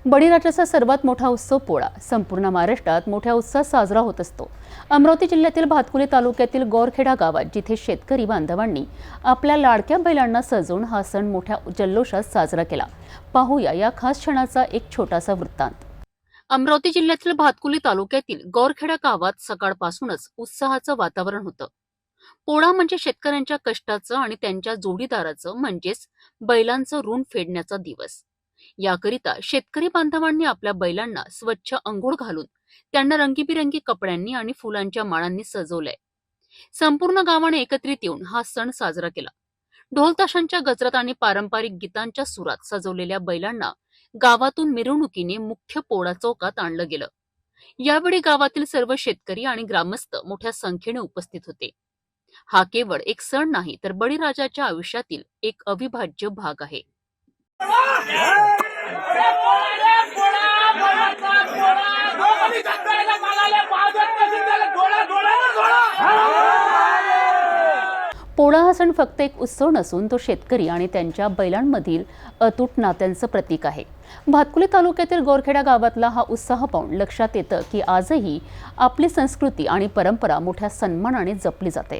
बळीराजाचा सर्वात मोठा उत्सव पोळा संपूर्ण महाराष्ट्रात मोठ्या उत्साहात साजरा होत असतो। अमरावती जिल्ह्यातील भातकुली तालुक्यातील गौरखेडा गावात जिथे शेतकरी बांधवांनी आपल्या लाडक्या बैलांना सजवून हा सण मोठ्या जल्लोषात साजरा केला। पाहूया या खास क्षणाचा एक छोटासा वृत्तांत। अमरावती जिल्ह्यातील भातकुली तालुक्यातील गौरखेडा गावात सकाळपासूनच उत्साहाचं वातावरण होतं। पोळा म्हणजे शेतकऱ्यांच्या कष्टाचं आणि त्यांच्या जोडीदाराचं म्हणजेच बैलांचं ऋण फेडण्याचा दिवस। याकरिता शेतकरी बांधवांनी आपल्या बैलांना स्वच्छ अंघोळ घालून त्यांना रंगीबिरंगी कपड्यांनी आणि फुलांच्या माळांनी सजवलंय। संपूर्ण गावाने एकत्रित येऊन हा सण साजरा केला। ढोल ताशांच्या गजरात आणि पारंपरिक गीतांच्या सुरात सजवलेल्या बैलांना गावातून मिरवणुकीने मुख्य पोळा चौकात आणलं गेलं। यावेळी गावातील सर्व शेतकरी आणि ग्रामस्थ मोठ्या संख्येने उपस्थित होते। हा केवळ एक सण नाही तर बळीराजाच्या आयुष्यातील एक अविभाज्य भाग आहे। पोळा हा सण फक्त एक उत्सव नसून तो शेतकरी आणि त्यांच्या बैलांमधील अतूट नात्यांचं प्रतीक आहे। भातकुली तालुक्यातील गौरखेडा गावातला हा उत्साह पाहून लक्षात येतं की आजही आपली संस्कृती आणि परंपरा मोठ्या सन्मानाने जपली जाते।